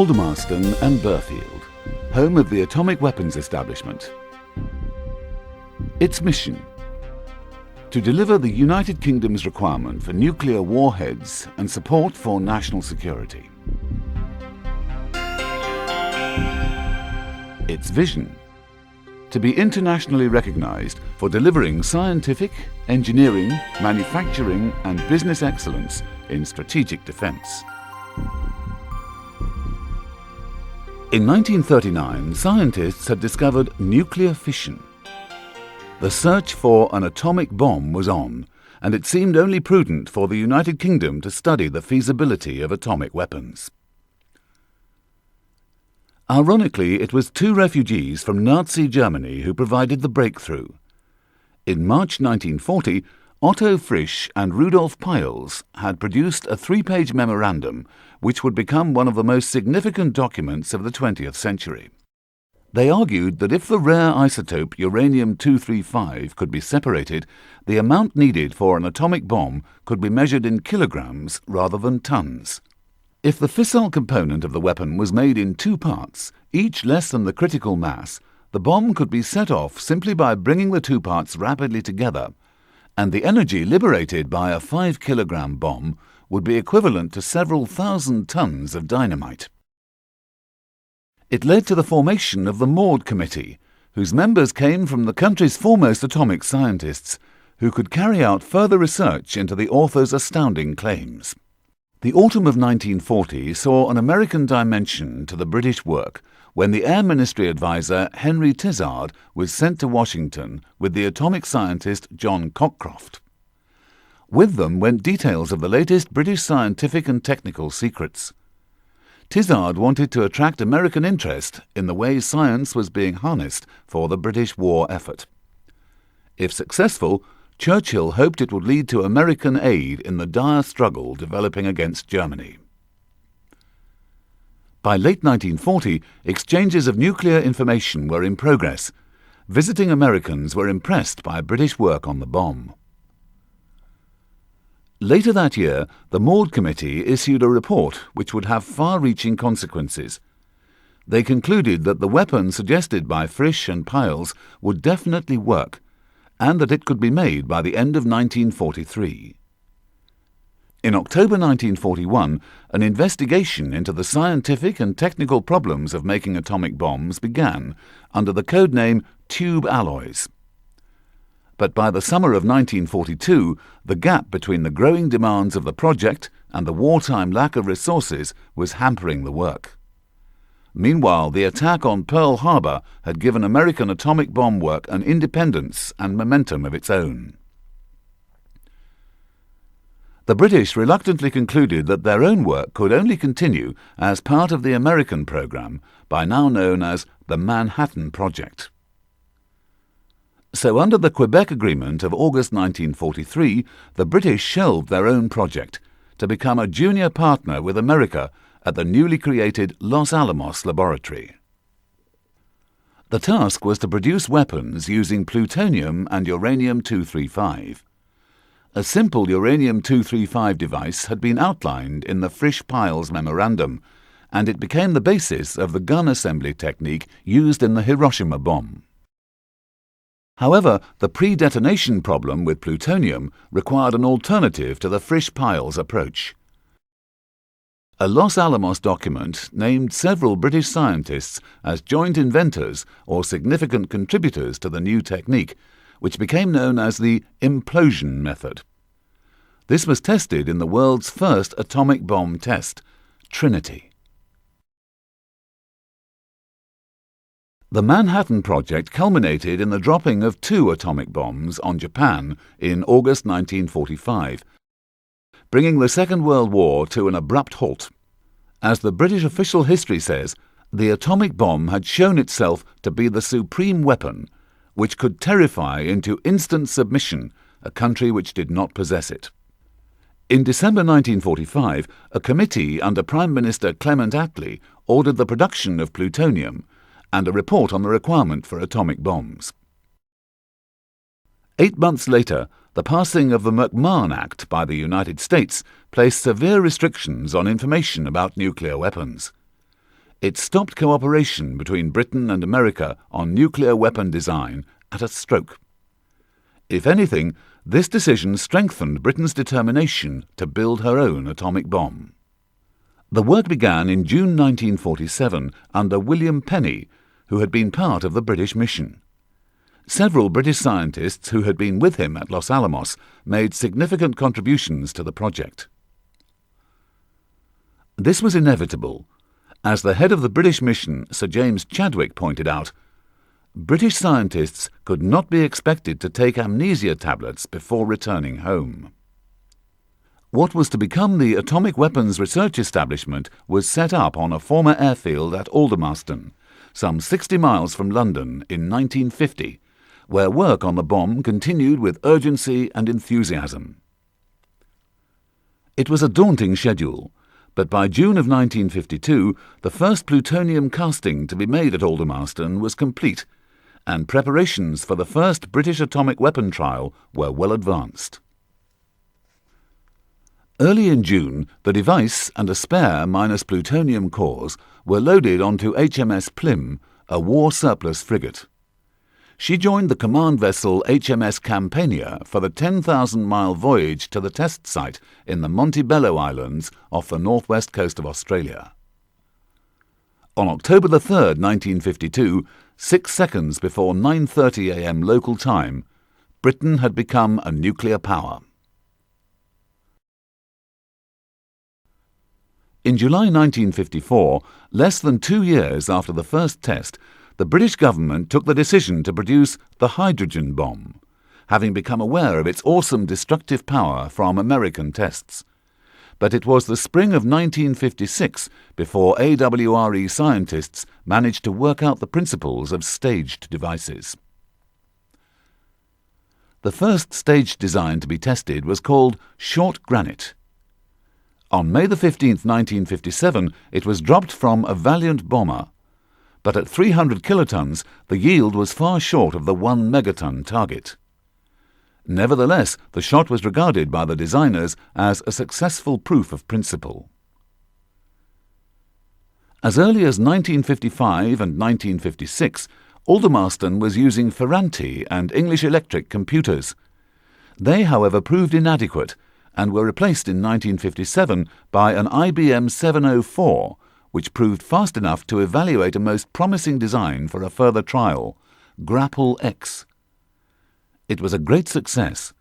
Aldermaston and Burfield, home of the atomic weapons establishment. Its mission: to deliver the United Kingdom's requirement for nuclear warheads and support for national security. Its vision: to be internationally recognized for delivering scientific, engineering, manufacturing and business excellence in strategic defense. In 1939, scientists had discovered nuclear fission. The search for an atomic bomb was on, and it seemed only prudent for the United Kingdom to study the feasibility of atomic weapons. Ironically, it was two refugees from Nazi Germany who provided the breakthrough. In March 1940, Otto Frisch and Rudolf Peierls had produced a 3-page memorandum which would become one of the most significant documents of the 20th century. They argued that if the rare isotope uranium-235 could be separated, the amount needed for an atomic bomb could be measured in kilograms rather than tons. If the fissile component of the weapon was made in 2 parts, each less than the critical mass, the bomb could be set off simply by bringing the 2 parts rapidly together, and the energy liberated by a 5-kilogram bomb would be equivalent to several thousand tons of dynamite. It led to the formation of the Maud Committee, whose members came from the country's foremost atomic scientists, who could carry out further research into the author's astounding claims. The autumn of 1940 saw an American dimension to the British work when the Air Ministry advisor Henry Tizard was sent to Washington with the atomic scientist John Cockcroft. With them went details of the latest British scientific and technical secrets. Tizard wanted to attract American interest in the way science was being harnessed for the British war effort. If successful, Churchill hoped it would lead to American aid in the dire struggle developing against Germany. By late 1940, exchanges of nuclear information were in progress. Visiting Americans were impressed by British work on the bomb. Later that year, the Maud Committee issued a report which would have far-reaching consequences. They concluded that the weapon suggested by Frisch and Peierls would definitely work, and that it could be made by the end of 1943. In October 1941, an investigation into the scientific and technical problems of making atomic bombs began under the code name Tube Alloys. But by the summer of 1942, the gap between the growing demands of the project and the wartime lack of resources was hampering the work. Meanwhile, the attack on Pearl Harbor had given American atomic bomb work an independence and momentum of its own. The British reluctantly concluded that their own work could only continue as part of the American program, by now known as the Manhattan Project. So under the Quebec Agreement of August 1943, the British shelved their own project to become a junior partner with America at the newly created Los Alamos laboratory. The task was to produce weapons using plutonium and uranium-235. A simple uranium-235 device had been outlined in the Frisch-Peierls memorandum, and it became the basis of the gun assembly technique used in the Hiroshima bomb. However, the pre-detonation problem with plutonium required an alternative to the Frisch-Peierls approach. A Los Alamos document named several British scientists as joint inventors or significant contributors to the new technique, which became known as the implosion method. This was tested in the world's first atomic bomb test, Trinity. The Manhattan Project culminated in the dropping of 2 atomic bombs on Japan in August 1945, bringing the Second World War to an abrupt halt. As the British official history says, the atomic bomb had shown itself to be the supreme weapon, which could terrify into instant submission a country which did not possess it. In December 1945, a committee under Prime Minister Clement Attlee ordered the production of plutonium and a report on the requirement for atomic bombs. 8 months later, the passing of the McMahon Act by the United States placed severe restrictions on information about nuclear weapons. It stopped cooperation between Britain and America on nuclear weapon design at a stroke. If anything, this decision strengthened Britain's determination to build her own atomic bomb. The work began in June 1947 under William Penny, who had been part of the British mission. Several British scientists who had been with him at Los Alamos made significant contributions to the project. This was inevitable. As the head of the British mission, Sir James Chadwick, pointed out, British scientists could not be expected to take amnesia tablets before returning home. What was to become the Atomic Weapons Research Establishment was set up on a former airfield at Aldermaston, some 60 miles from London, in 1950, where work on the bomb continued with urgency and enthusiasm. It was a daunting schedule, but by June of 1952 the first plutonium casting to be made at Aldermaston was complete, and preparations for the first British atomic weapon trial were well advanced. Early in June, the device and a spare minus plutonium cores were loaded onto HMS Plym, a war surplus frigate. She joined the command vessel HMS Campania for the 10,000-mile voyage to the test site in the Montebello Islands off the northwest coast of Australia. On October 3, 1952, 6 seconds before 9:30 a.m. local time, Britain had become a nuclear power. In July 1954, less than 2 years after the first test, the British government took the decision to produce the hydrogen bomb, having become aware of its awesome destructive power from American tests. But it was the spring of 1956 before AWRE scientists managed to work out the principles of staged devices. The first staged design to be tested was called short granite. On May 15, 1957, it was dropped from a Valiant bomber, but at 300 kilotons the yield was far short of the 1 megaton target. Nevertheless, the shot was regarded by the designers as a successful proof of principle. As early as 1955 and 1956, Aldermaston was using Ferranti and English Electric computers. They, however, proved inadequate and were replaced in 1957 by an IBM 704, which proved fast enough to evaluate a most promising design for a further trial, Grapple X. It was a great success.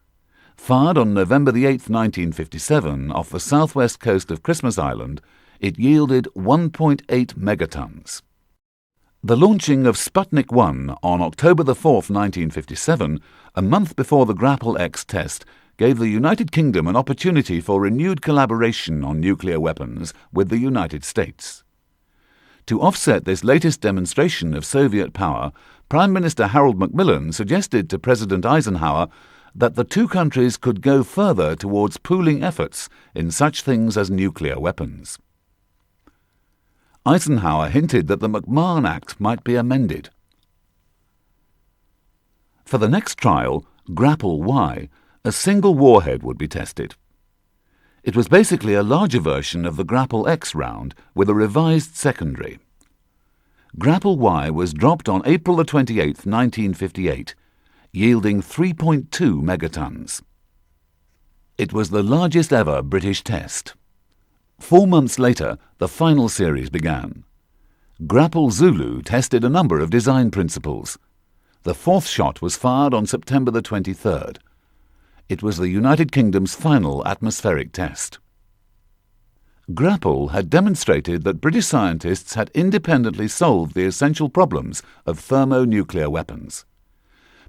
Fired on November 8, 1957, off the southwest coast of Christmas Island, it yielded 1.8 megatons. The launching of Sputnik 1 on October 4, 1957, a month before the Grapple X test, gave the United Kingdom an opportunity for renewed collaboration on nuclear weapons with the United States. To offset this latest demonstration of Soviet power, Prime Minister Harold Macmillan suggested to President Eisenhower that the two countries could go further towards pooling efforts in such things as nuclear weapons. Eisenhower hinted that the McMahon Act might be amended. For the next trial, Grapple Y, a single warhead would be tested. It was basically a larger version of the Grapple X round with a revised secondary. Grapple Y was dropped on April 28, 1958, yielding 3.2 megatons. It was the largest ever British test. 4 months later, the final series began. Grapple Zulu tested a number of design principles. The fourth shot was fired on September 23rd. It was the United Kingdom's final atmospheric test. Grapple had demonstrated that British scientists had independently solved the essential problems of thermonuclear weapons.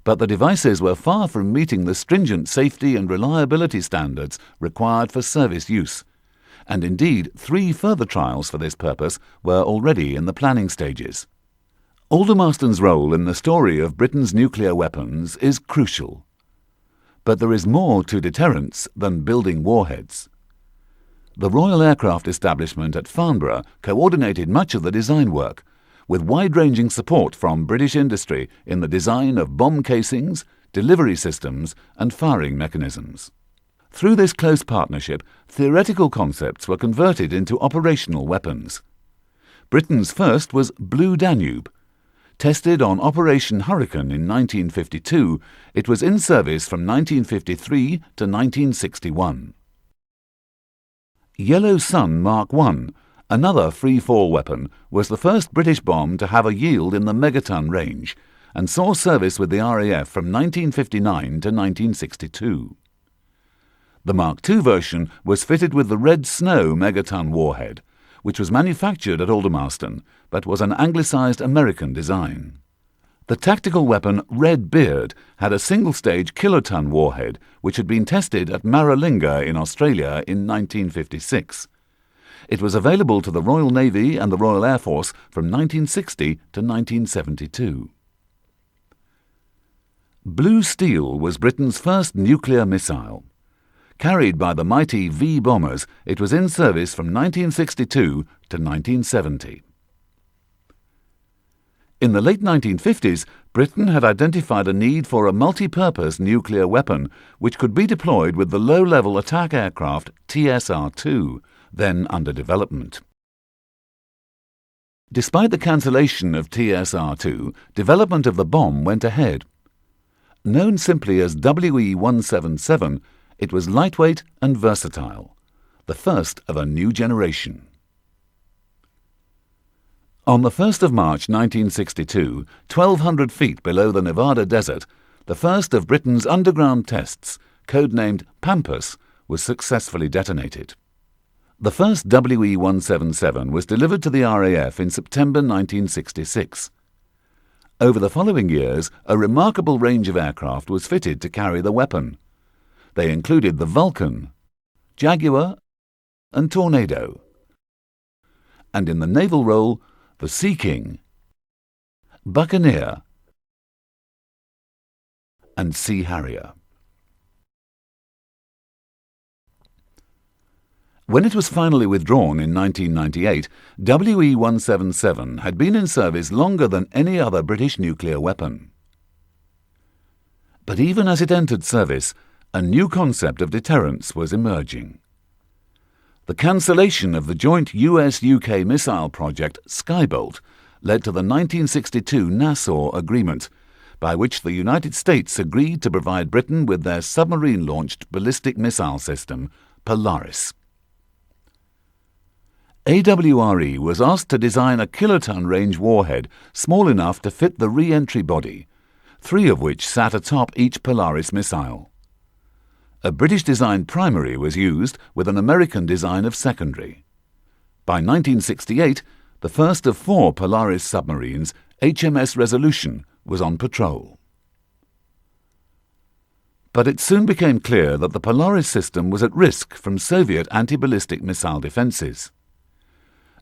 But the devices were far from meeting the stringent safety and reliability standards required for service use, and indeed 3 further trials for this purpose were already in the planning stages. Aldermaston's role in the story of Britain's nuclear weapons is crucial. But there is more to deterrence than building warheads. The Royal Aircraft Establishment at Farnborough coordinated much of the design work, with wide-ranging support from British industry in the design of bomb casings, delivery systems and firing mechanisms. Through this close partnership, theoretical concepts were converted into operational weapons. Britain's first was Blue Danube. Tested on Operation Hurricane in 1952, it was in service from 1953 to 1961. Yellow Sun Mark I, another free-fall weapon, was the first British bomb to have a yield in the megaton range and saw service with the RAF from 1959 to 1962. The Mark II version was fitted with the Red Snow megaton warhead, which was manufactured at Aldermaston, but was an anglicised American design. The tactical weapon Red Beard had a single-stage kiloton warhead, which had been tested at Maralinga in Australia in 1956. It was available to the Royal Navy and the Royal Air Force from 1960 to 1972. Blue Steel was Britain's first nuclear missile. Carried by the mighty V bombers, it was in service from 1962 to 1970. In the late 1950s, Britain had identified a need for a multi-purpose nuclear weapon which could be deployed with the low-level attack aircraft TSR-2, then under development. Despite the cancellation of TSR-2, development of the bomb went ahead. Known simply as WE-177, it was lightweight and versatile, the first of a new generation. On the 1st of March 1962, 1,200 feet below the Nevada desert, the first of Britain's underground tests, codenamed Pampas, was successfully detonated. The first WE-177 was delivered to the RAF in September 1966. Over the following years, a remarkable range of aircraft was fitted to carry the weapon. They included the Vulcan, Jaguar and Tornado, and in the naval role, the Sea King, Buccaneer and Sea Harrier. When it was finally withdrawn in 1998, WE-177 had been in service longer than any other British nuclear weapon. But even as it entered service, a new concept of deterrence was emerging. The cancellation of the joint US-UK missile project Skybolt led to the 1962 Nassau Agreement, by which the United States agreed to provide Britain with their submarine-launched ballistic missile system, Polaris. AWRE was asked to design a kiloton-range warhead small enough to fit the re-entry body, 3 of which sat atop each Polaris missile. A British-designed primary was used with an American design of secondary. By 1968, the first of 4 Polaris submarines, HMS Resolution, was on patrol. But it soon became clear that the Polaris system was at risk from Soviet anti-ballistic missile defences.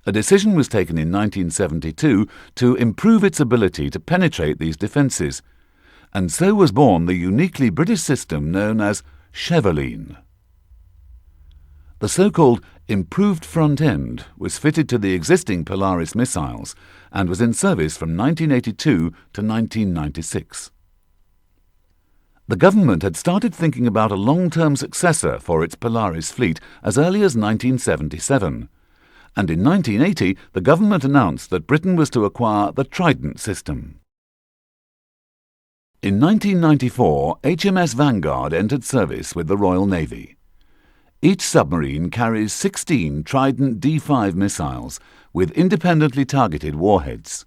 A decision was taken in 1972 to improve its ability to penetrate these defences, and so was born the uniquely British system known as Chevaline. The so-called improved front end was fitted to the existing Polaris missiles and was in service from 1982 to 1996. The government had started thinking about a long-term successor for its Polaris fleet as early as 1977, and in 1980 the government announced that Britain was to acquire the Trident system. In 1994, HMS Vanguard entered service with the Royal Navy. Each submarine carries 16 Trident D5 missiles with independently targeted warheads.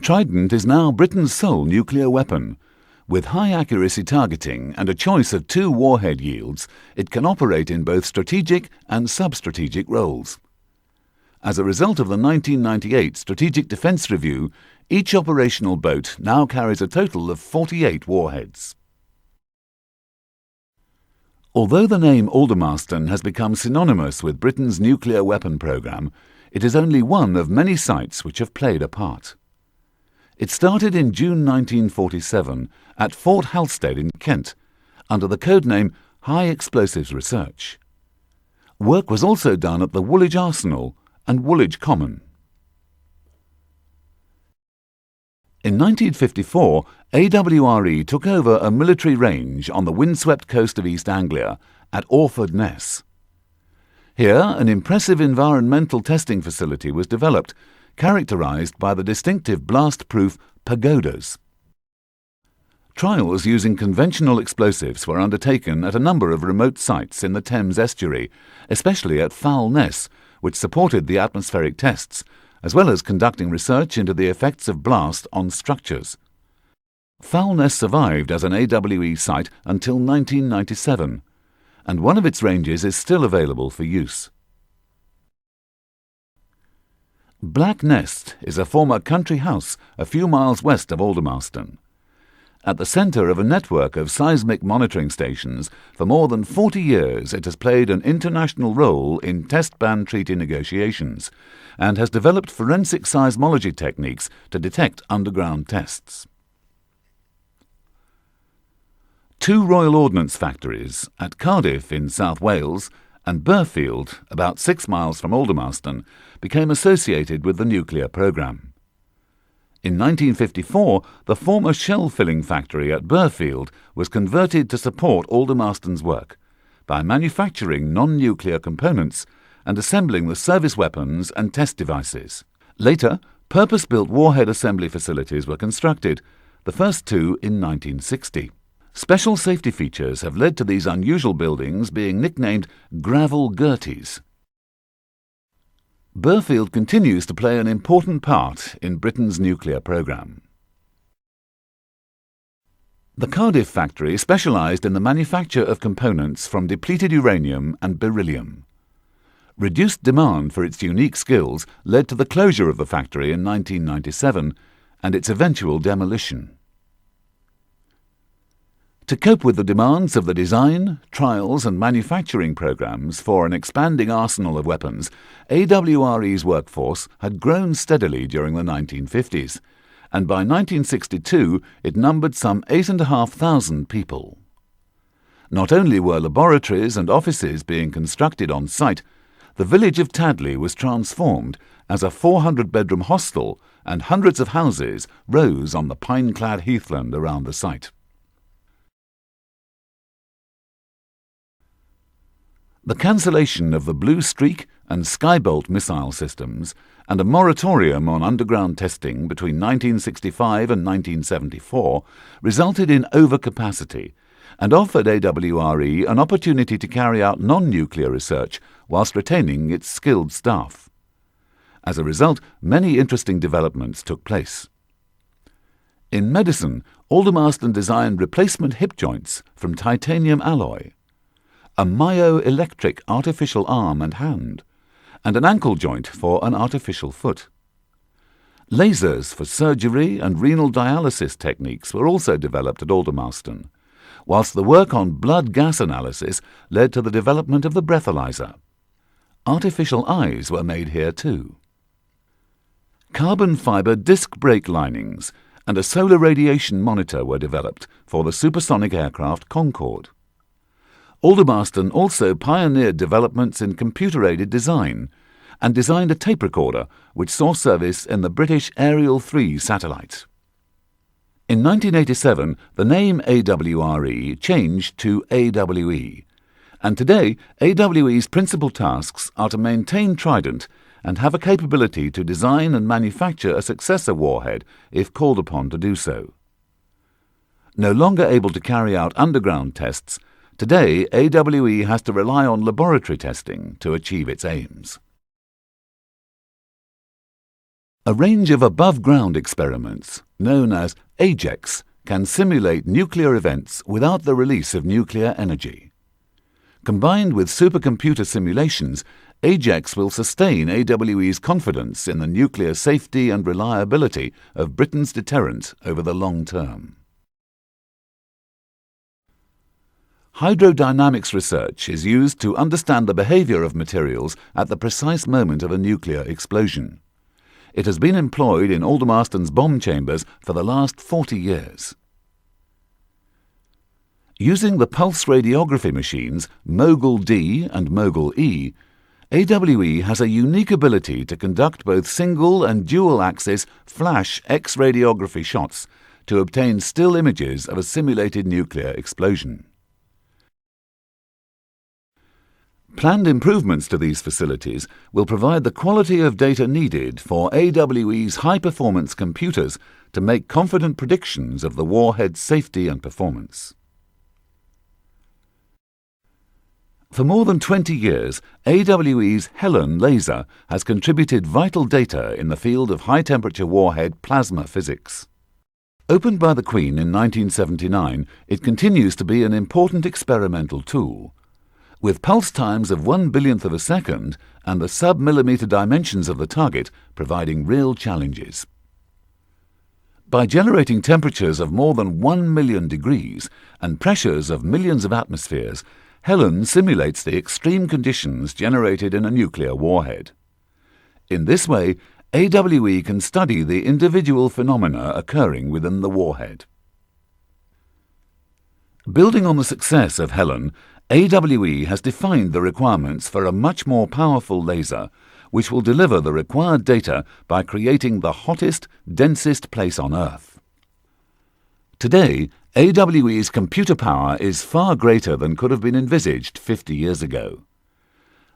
Trident is now Britain's sole nuclear weapon. With high-accuracy targeting and a choice of 2 warhead yields, it can operate in both strategic and sub-strategic roles. As a result of the 1998 Strategic Defence Review, each operational boat now carries a total of 48 warheads. Although the name Aldermaston has become synonymous with Britain's nuclear weapon programme, it is only one of many sites which have played a part. It started in June 1947 at Fort Halstead in Kent, under the codename High Explosives Research. Work was also done at the Woolwich Arsenal and Woolwich Common. In 1954, AWRE took over a military range on the windswept coast of East Anglia at Orford Ness. Here, an impressive environmental testing facility was developed, characterized by the distinctive blast-proof pagodas. Trials using conventional explosives were undertaken at a number of remote sites in the Thames estuary, especially at Foulness, which supported the atmospheric tests, as well as conducting research into the effects of blast on structures. Foulness survived as an AWE site until 1997, and one of its ranges is still available for use. Black Nest is a former country house a few miles west of Aldermaston. At the centre of a network of seismic monitoring stations, for more than 40 years it has played an international role in test ban treaty negotiations and has developed forensic seismology techniques to detect underground tests. Two Royal Ordnance factories at Cardiff in South Wales and Burfield, about 6 miles from Aldermaston, became associated with the nuclear programme. In 1954, the former shell-filling factory at Burfield was converted to support Aldermaston's work by manufacturing non-nuclear components and assembling the service weapons and test devices. Later, purpose-built warhead assembly facilities were constructed, the first two in 1960. Special safety features have led to these unusual buildings being nicknamed gravel Gerties. Burfield continues to play an important part in Britain's nuclear programme. The Cardiff factory specialised in the manufacture of components from depleted uranium and beryllium. Reduced demand for its unique skills led to the closure of the factory in 1997 and its eventual demolition. To cope with the demands of the design, trials and manufacturing programs for an expanding arsenal of weapons, AWRE's workforce had grown steadily during the 1950s, and by 1962 it numbered some 8,500 people. Not only were laboratories and offices being constructed on site, the village of Tadley was transformed as a 400-bedroom hostel, and hundreds of houses rose on the pine-clad heathland around the site. The cancellation of the Blue Streak and Skybolt missile systems and a moratorium on underground testing between 1965 and 1974 resulted in overcapacity and offered AWRE an opportunity to carry out non-nuclear research whilst retaining its skilled staff. As a result, many interesting developments took place. In medicine, Aldermaston designed replacement hip joints from titanium alloy, a myoelectric artificial arm and hand, and an ankle joint for an artificial foot. Lasers for surgery and renal dialysis techniques were also developed at Aldermaston, whilst the work on blood gas analysis led to the development of the breathalyzer. Artificial eyes were made here too. Carbon fibre disc brake linings and a solar radiation monitor were developed for the supersonic aircraft Concorde. Aldermaston also pioneered developments in computer-aided design and designed a tape recorder which saw service in the British Ariel 3 satellite. In 1987, the name AWRE changed to AWE, and today AWE's principal tasks are to maintain Trident and have a capability to design and manufacture a successor warhead if called upon to do so. No longer able to carry out underground tests, today, AWE has to rely on laboratory testing to achieve its aims. A range of above-ground experiments, known as AJEX, can simulate nuclear events without the release of nuclear energy. Combined with supercomputer simulations, AJEX will sustain AWE's confidence in the nuclear safety and reliability of Britain's deterrent over the long term. Hydrodynamics research is used to understand the behaviour of materials at the precise moment of a nuclear explosion. It has been employed in Aldermaston's bomb chambers for the last 40 years. Using the pulse radiography machines Mogul-D and Mogul-E, AWE has a unique ability to conduct both single and dual-axis flash X-radiography shots to obtain still images of a simulated nuclear explosion. Planned improvements to these facilities will provide the quality of data needed for AWE's high-performance computers to make confident predictions of the warhead's safety and performance. For more than 20 years, AWE's Helen laser has contributed vital data in the field of high-temperature warhead plasma physics. Opened by the Queen in 1979, it continues to be an important experimental tool. With pulse times of 1/1000th of a second and the sub-millimeter dimensions of the target providing real challenges. By generating temperatures of more than 1 million degrees and pressures of millions of atmospheres, Helen simulates the extreme conditions generated in a nuclear warhead. In this way, AWE can study the individual phenomena occurring within the warhead. Building on the success of Helen, AWE has defined the requirements for a much more powerful laser, which will deliver the required data by creating the hottest, densest place on Earth. Today, AWE's computer power is far greater than could have been envisaged 50 years ago.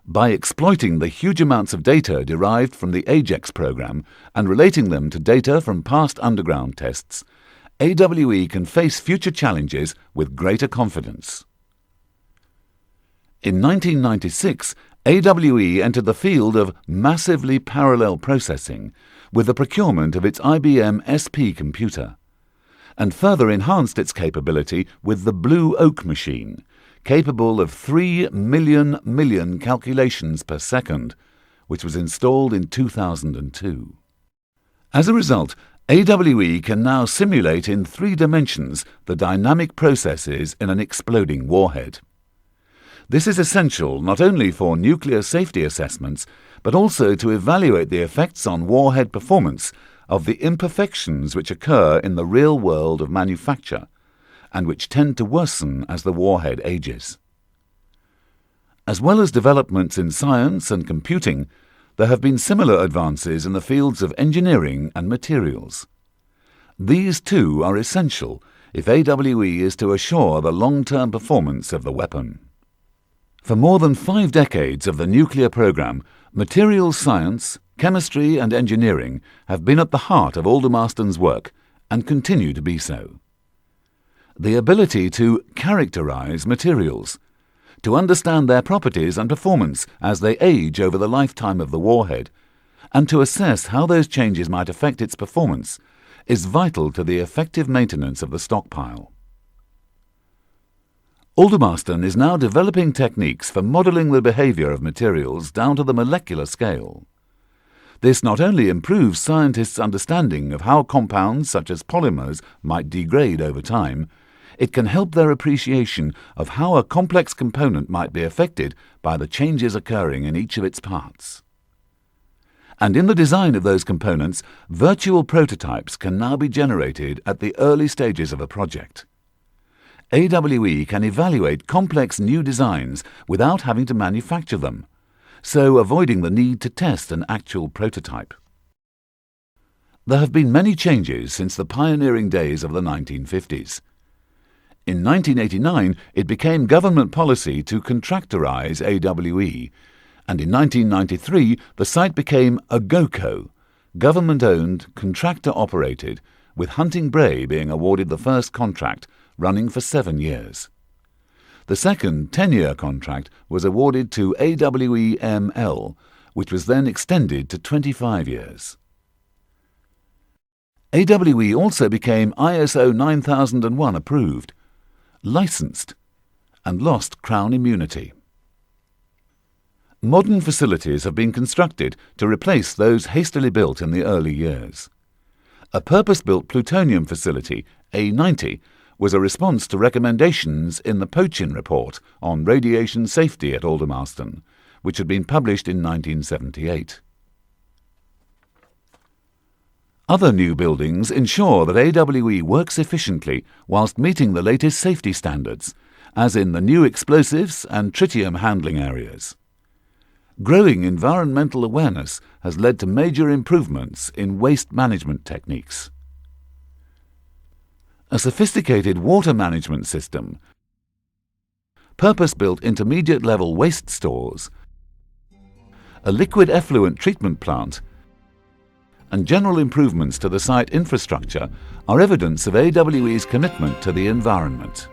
By exploiting the huge amounts of data derived from the AJAX program and relating them to data from past underground tests, AWE can face future challenges with greater confidence. In 1996, AWE entered the field of massively parallel processing with the procurement of its IBM SP computer, and further enhanced its capability with the Blue Oak machine, capable of 3 million calculations per second, which was installed in 2002. As a result, AWE can now simulate in 3 dimensions the dynamic processes in an exploding warhead. This is essential not only for nuclear safety assessments, but also to evaluate the effects on warhead performance of the imperfections which occur in the real world of manufacture, and which tend to worsen as the warhead ages. As well as developments in science and computing, there have been similar advances in the fields of engineering and materials. These too are essential if AWE is to assure the long-term performance of the weapon. For more than 5 decades of the nuclear program, materials science, chemistry and engineering have been at the heart of Aldermaston's work and continue to be so. The ability to characterize materials, to understand their properties and performance as they age over the lifetime of the warhead, and to assess how those changes might affect its performance, is vital to the effective maintenance of the stockpile. Aldermaston is now developing techniques for modelling the behaviour of materials down to the molecular scale. This not only improves scientists' understanding of how compounds such as polymers might degrade over time, it can help their appreciation of how a complex component might be affected by the changes occurring in each of its parts. And in the design of those components, virtual prototypes can now be generated at the early stages of a project. AWE can evaluate complex new designs without having to manufacture them, so avoiding the need to test an actual prototype. There have been many changes since the pioneering days of the 1950s. In 1989, it became government policy to contractorize AWE, and in 1993 the site became a GOCO, government-owned, contractor-operated, with Hunting Bray being awarded the first contract, running for 7 years. The second 10-year contract was awarded to AWE-ML, which was then extended to 25 years. AWE also became ISO 9001 approved, licensed, and lost Crown immunity. Modern facilities have been constructed to replace those hastily built in the early years. A purpose-built plutonium facility, A90, was a response to recommendations in the Pochin Report on radiation safety at Aldermaston, which had been published in 1978. Other new buildings ensure that AWE works efficiently whilst meeting the latest safety standards, as in the new explosives and tritium handling areas. Growing environmental awareness has led to major improvements in waste management techniques. A sophisticated water management system, purpose-built intermediate-level waste stores, a liquid effluent treatment plant, and general improvements to the site infrastructure are evidence of AWE's commitment to the environment.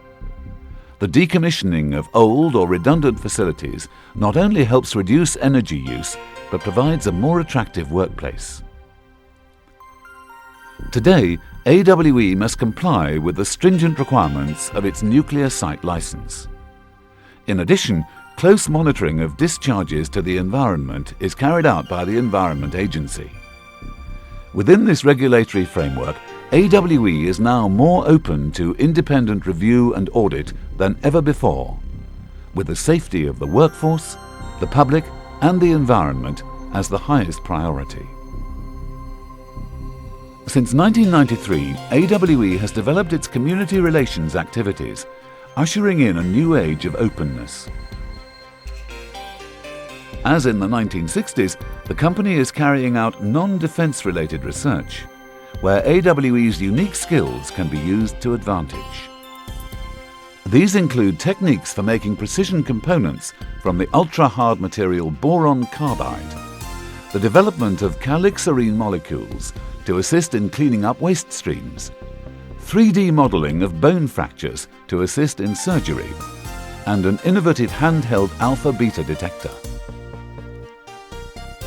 The decommissioning of old or redundant facilities not only helps reduce energy use, but provides a more attractive workplace. Today, AWE must comply with the stringent requirements of its nuclear site license. In addition, close monitoring of discharges to the environment is carried out by the Environment Agency. Within this regulatory framework, AWE is now more open to independent review and audit than ever before, with the safety of the workforce, the public and the environment as the highest priority. Since 1993, AWE has developed its community relations activities, ushering in a new age of openness. As in the 1960s, the company is carrying out non-defense related research, where AWE's unique skills can be used to advantage. These include techniques for making precision components from the ultra-hard material boron carbide, the development of calixarine molecules to assist in cleaning up waste streams, 3D modeling of bone fractures to assist in surgery, and an innovative handheld alpha-beta detector.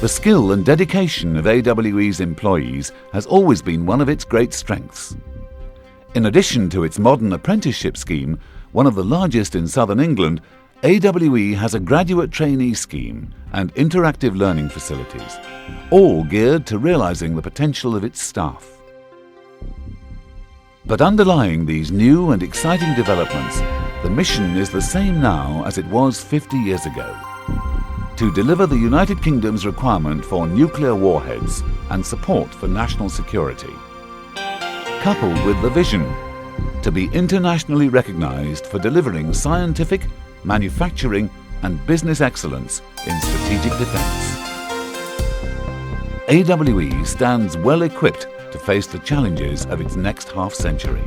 The skill and dedication of AWE's employees has always been one of its great strengths. In addition to its modern apprenticeship scheme, one of the largest in southern England, AWE has a graduate trainee scheme and interactive learning facilities, all geared to realizing the potential of its staff. But underlying these new and exciting developments, the mission is the same now as it was 50 years ago: to deliver the United Kingdom's requirement for nuclear warheads and support for national security, coupled with the vision to be internationally recognized for delivering scientific, manufacturing and business excellence in strategic defense. AWE stands well equipped to face the challenges of its next half-century.